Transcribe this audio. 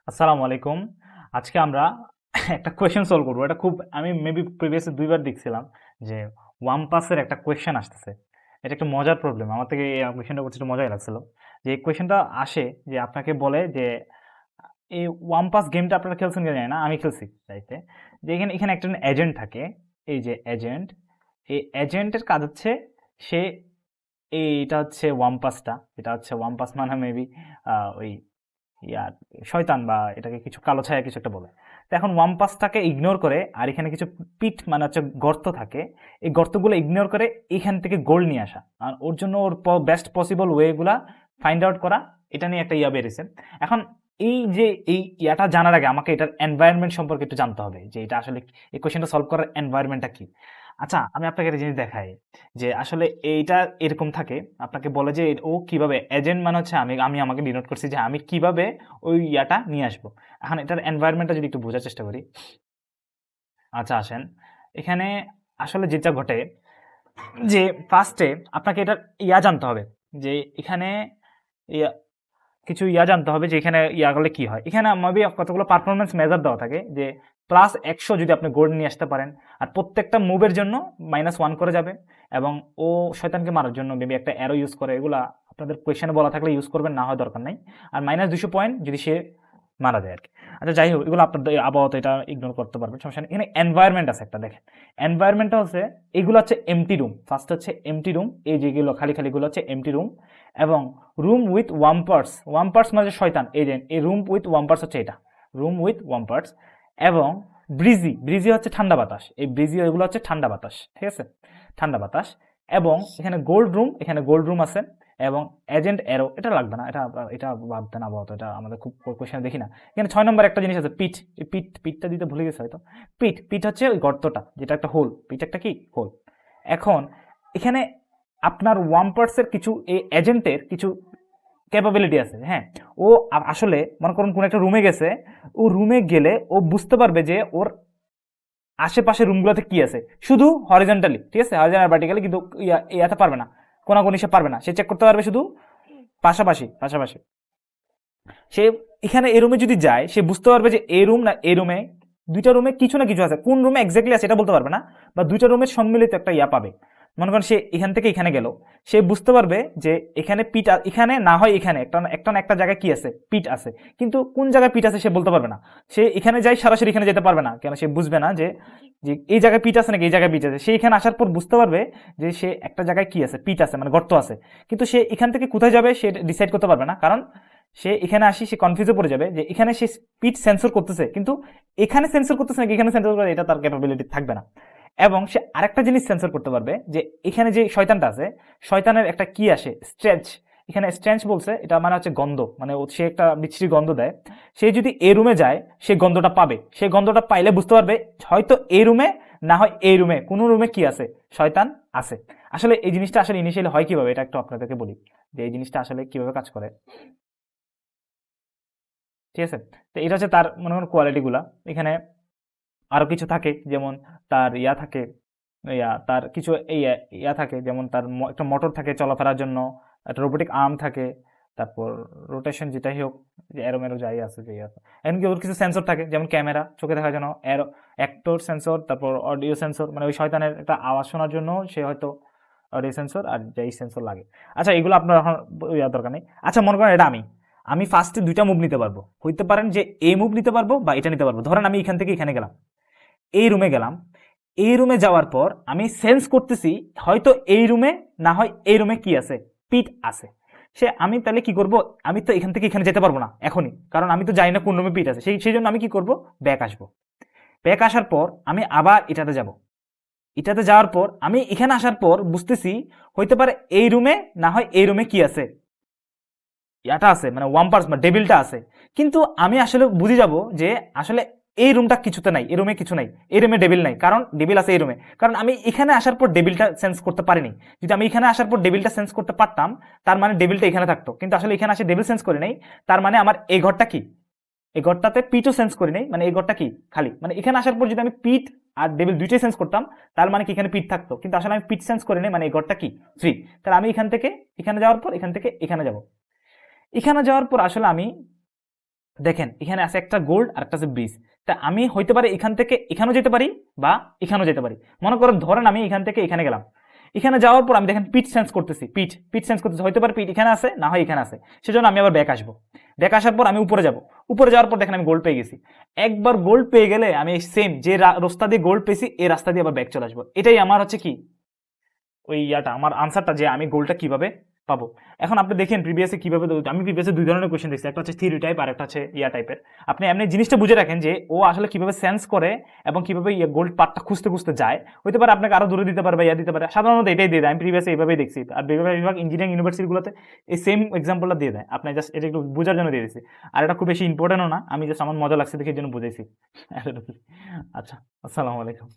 আসসালামু আলাইকুম। আজকে আমরা একটা কোয়েশ্চেন সলভ করবো। এটা খুব আমি মেবি প্রিভিয়াসলি ২ বার দেখছিলাম যে ওয়ামপাসের একটা কোয়েশ্চেন আসতেছে। এটা একটা মজার প্রবলেম। আমার থেকে এই কোয়েশ্চেনটা করতে একটু মজাই লাগছিল। যে এই কোয়েশ্চেনটা আসে যে আপনাকে বলে যে এই ওয়ামপাস গেমটা আপনারা খেলছেন কিনা জানি না। আমি খেলছি লাইফে। যে এখানে এখানে একটা এজেন্ট থাকে। এই যে এজেন্ট, এই এজেন্টের কাজ হচ্ছে সে এইটা হচ্ছে ওয়ামপাসটা। এটা হচ্ছে ওয়ামপাস মানে মেবি ওই ইয়ার শয়তান বা এটাকে কিছু কালো ছায়া কিছু একটা বলে। তো এখন ওয়াম্পাসটাকে ইগনোর করে আর এখানে কিছু পিট মানে হচ্ছে গর্ত থাকে, এই গর্তগুলো ইগনোর করে এখান থেকে গোল্ড নিয়ে আসা আর ওর জন্য ওর বেস্ট পসিবল ওয়েগুলা ফাইন্ড আউট করা, এটা নিয়ে একটা ইয়া বেরিয়েছে। এখন এই যে এই ইয়াটা জানার আগে আমাকে এটার এনভায়রনমেন্ট সম্পর্কে একটু জানতে হবে যে এটা আসলে এই কোয়েশ্চেনটা সলভ করার এনভায়রনমেন্টটা কি। আচ্ছা, আমি আপনাকে একটা জিনিস দেখাই যে আসলে এইটা এরকম থাকে। আপনাকে বলে যে ও কিভাবে এজেন্ট মানে হচ্ছে আমি আমি আমাকে ডিনোট করছি যে আমি কিভাবে ওই ইয়াটা নিয়ে আসবো। এখন এটার এনভায়রনমেন্টটা যদি একটু বোঝার চেষ্টা করি। আচ্ছা আসেন, এখানে আসলে যেটা ঘটে যে ফার্স্টে আপনাকে এটার ইয়া জানতে হবে যে এখানে ইয়া কিছু ইয়া জানতে হবে যে এখানে ইয়া করলে কি হয়। এখানে মেবি কতগুলো পারফরমেন্স মেজার দেওয়া থাকে যে +100 যদি আপনি গোল্ড নিয়ে আসতে পারেন আর প্রত্যেকটা মুভের জন্য -1 করে যাবে এবং ও শয়তানকে মারার জন্য মেবি একটা অ্যারো ইউজ করে। এগুলা আপনাদের কোয়েশ্চেনে বলা থাকলে ইউজ করবেন, না হয় দরকার নাই। আর -200 পয়েন্ট যদি সে মারা যায় আর কি। আচ্ছা যাই হোক, এগুলো আপনাদের আবহাওয়াতে এটা ইগনোর করতে পারবেন, সমস্যা নেই। এখানে এনভায়রনমেন্ট আছে একটা, দেখেন এনভায়রনমেন্টটা হচ্ছে এগুলো হচ্ছে এমটি রুম। ফার্স্ট হচ্ছে এমটি রুম, এই যেগুলো খালি খালিগুলো হচ্ছে এমটি রুম এবং রুম উইথ ওয়াম্পার্স। ওয়াম্পার্স মানে শয়তান, এই যে এই রুম উইথ ওয়াম্পার্স হচ্ছে এটা, রুম উইথ ওয়াম্পার্স। এবং ব্রিজি, ব্রিজি হচ্ছে ঠান্ডা বাতাস, এই ব্রিজি এগুলো হচ্ছে ঠান্ডা বাতাস, ঠিক আছে, ঠান্ডা বাতাস। এবং এখানে গোল্ড রুম, এখানে গোল্ড রুম আছে এবং এজেন্ট অ্যারো, এটা লাগবে না, এটা এটা বাদ দেন আপাতত, এটা আমাদের খুব কোয়েশ্চেনে দেখি না। এখানে ৬ নম্বর একটা জিনিস আছে পিট, এই পিটটা দিতে ভুলে গেছে হয়তো। পিট হচ্ছে ওই গর্তটা, যেটা একটা হোল, পিট একটা কি হোল। এখন এখানে আপনার ওয়াম্পার্সের কিছু এই এজেন্টের কিছু ক্যাপাবিলিটি আছে, হ্যাঁ। ও আসলে মনে করুন কোন একটা রুমে গেছে, ও রুমে গেলে ও বুঝতে পারবে যে ওর আশেপাশে রুমগুলোতে কি আছে, শুধু হরিজন্টালি, ঠিক আছে, হরিজন্টাল ভার্টিক্যালি, কিন্তু ইয়াতে পারবে না, কোনাকুনি সে পারবে না, সে চেক করতে পারবে শুধু পাশাপাশি পাশাপাশি। সে এখানে এই রুমে যদি যায় সে বুঝতে পারবে যে এই রুম না এই রুমে, দুইটা রুমে কিছু না কিছু আছে, কোন রুমে এক্স্যাক্টলি আছে এটা বলতে পারবে না, বা দুইটা রুমের সম্মিলিত একটা ইয়া পাবে। মনে করেন সে এখান থেকে এখানে গেল, সে বুঝতে পারবে যে এখানে পিট এখানে না হয় এখানে একটা একটা না একটা জায়গায় কি আছে, পিট আছে, কিন্তু কোন জায়গায় পিট আছে সে বলতে পারবে না। সে এখানে যাই সরাসরি এখানে যেতে পারবে না, কেন সে বুঝবে না যে যে এই জায়গায় পিট আছে নাকি এই জায়গায় পিট আছে। সে এখানে আসার পর বুঝতে পারবে যে সে একটা জায়গায় কি আছে, পিট আছে মানে গর্ত আছে, কিন্তু সে এখান থেকে কোথায় যাবে সে ডিসাইড করতে পারবে না, কারণ সে এখানে আসি সে কনফিউজে পড়ে যাবে যে এখানে সে স্পিড সেন্সর করতেছে কিন্তু এখানে সেন্সর করতেছে নাকি এখানে সেন্সর করে, এটা তার ক্যাপাবিলিটি থাকবে না। এবং সে আরেকটা জিনিস সেন্সর করতে পারবে যে এখানে যে শয়তানটা আছে, শয়তানের একটা কি আসে স্ট্রেঞ্চ, এখানে স্ট্রেঞ্চ বলছে, এটা মানে হচ্ছে গন্ধ, মানে সে একটা বিচ্ছিরি গন্ধ দেয়। সে যদি এই রুমে যায় সে গন্ধটা পাবে, সে গন্ধটা পাইলে বুঝতে পারবে হয়তো এই রুমে না হয় এই রুমে, কোনো রুমে কি আছে, শয়তান আছে। আসলে এই জিনিসটা আসলে ইনিশিয়ালি হয় কিভাবে এটা একটু আপনাদেরকে বলি, যে এই জিনিসটা আসলে কিভাবে কাজ করে, ঠিক আছে। তো এটা হচ্ছে তার মনে করেন কোয়ালিটিগুলা। এখানে আরো কিছু থাকে, যেমন তার ইয়া থাকে, তার কিছু ইয়া থাকে, যেমন তার একটা মোটর থাকে চলাফেরার জন্য, একটা রোবোটিক আর্ম থাকে, তারপর রোটেশন যেটাই হোক, যে অ্যারো মেরো যাই আছে যেই আছে। এমনকি ওর কিছু সেন্সর থাকে, যেমন ক্যামেরা চোখে দেখার জন্য, অ্যারো অ্যাক্টর সেন্সর, তারপর অডিও সেন্সর, মানে ওই শয়তানের একটা আওয়াজ শোনার জন্য সে হয়তো অডিও সেন্সর আর যেই সেন্সর লাগে। আচ্ছা এগুলো আপনার এখন ইয়ার দরকার নেই। আচ্ছা মনে করেন এটা আমি আমি ফার্স্টে দুইটা মুভ নিতে পারবো, হইতে পারেন যে এই মুভ নিতে পারবো বা এটা নিতে পারবো। ধরেন আমি এখান থেকে এখানে গেলাম, এই রুমে গেলাম, এই রুমে যাওয়ার পর আমি সেন্স করতেছি হয়তো এই রুমে না হয় এই রুমে কি আছে, পিট আছে। সে আমি তাহলে কি করব, আমি তো এখান থেকে এখানে যেতে পারবো না এখনই, কারণ আমি তো জানি না কোন রুমে পিট আছে, সেই জন্য আমি কি করব, ব্যাক আসবো। ব্যাক আসার পর আমি আবার এটাতে যাব, এটাতে যাওয়ার পর আমি এখানে আসার পর বুঝতেছি হইতে পারে এই রুমে না হয় এই রুমে কি আছে, ইয়াটা আছে মানে ওয়াম্পার্স বা ডেভিলটা আছে। কিন্তু আমি আসলে বুঝে যাব যে আসলে এই রুমটা কিছুতে নাই, এই রুমে কিছু নাই, এই রুমে ডেভিল নাই, কারণ ডেভিল আছে এই রুমে, কারণ আমি এখানে আসার পর ডেভিলটা সেন্স করতে পারিনি। যদি আমি এখানে আসার পর ডেভিলটা সেন্স করতে পারতাম তার মানে ডেভিলটা এখানে থাকতো, কিন্তু আসলে এখানে আসে ডেভিল সেন্স করে নেই, তার মানে আমার এই ঘরটা কি, এই ঘরটাতে পিটও সেন্স করি নেই, মানে এই ঘরটা কি খালি, মানে এখানে আসার পর যদি আমি পিট আর ডেভিল দুইটাই সেন্স করতাম তার মানে কি এখানে পিট থাকতো, কিন্তু আসলে আমি পিট সেন্স করি নেই, মানে এই ঘরটা কি ফ্রি। তাহলে আমি এখান থেকে এখানে যাওয়ার পর এখান থেকে এখানে যাব, এখানে যাওয়ার পর আসলে আমি দেখেন এখানে আছে একটা গোল্ড আর একটা আছে ব্রিজ। তা আমি হইতে পারে এখান থেকে এখানেও যেতে পারি বা এখানেও যেতে পারি। মনে করেন ধরেন আমি এখান থেকে এখানে গেলাম, এখানে যাওয়ার পর আমি দেখেন পিট সেন্স করতেছি, পিট সেন্স করতেছি, হইতে পারে পিট এখানে আছে না হয় এখানে আছে, সেজন্য আমি আবার ব্যাক আসবো। ব্যাক আসার পর আমি উপরে যাব, উপরে যাওয়ার পর দেখেন আমি গোল্ড পেয়ে গেছি। একবার গোল্ড পেয়ে গেলে আমি সেম যে রাস্তা দিয়ে গোল্ড পেয়েছি এই রাস্তা দিয়ে আবার ব্যাক চলে আসবো। এটাই আমার হচ্ছে কি ওই ইয়াটা, আমার আনসারটা যে আমি গোলটা কিভাবে পাবো। এখন আপনি দেখেন প্রিভিয়াসে কিভাবে আমি প্রিভিয়াসে দুই ধরনের কোশ্চেন দেখছি, একটা হচ্ছে থিওরি টাইপ আর একটা হচ্ছে ইয়া টাইপের। আপনি এমনি জিনিসটা বুঝে রাখেন যে ও আসলে কিভাবে সেন্স করে এবং কিভাবে গোল্ড পার্টটা খুঁজতে খুঁজতে যায়। হইতে পারে আপনাকে আরো দূরে দিতে পারে বা ইয়া দিতে পারে, সাধারণত এটাই দিয়ে দেয়। আমি প্রিভিয়াসে এইভাবেই দেখছি, আর বেশিরভাগ ইঞ্জিনিয়ারিং ইউনিভার্সিটিগুলোতে এই সেম এক্সাম্পলটা দিয়ে দেয়। আপনি জাস্ট এটা একটু বোঝার জন্য দিয়ে দিচ্ছি, আর এটা খুব বেশি ইম্পর্টেন্টও না, আমি জাস্ট আমার মজা লাগছে দেখে জন্য বুঝাইছি। আচ্ছা, আসসালামু আলাইকুম।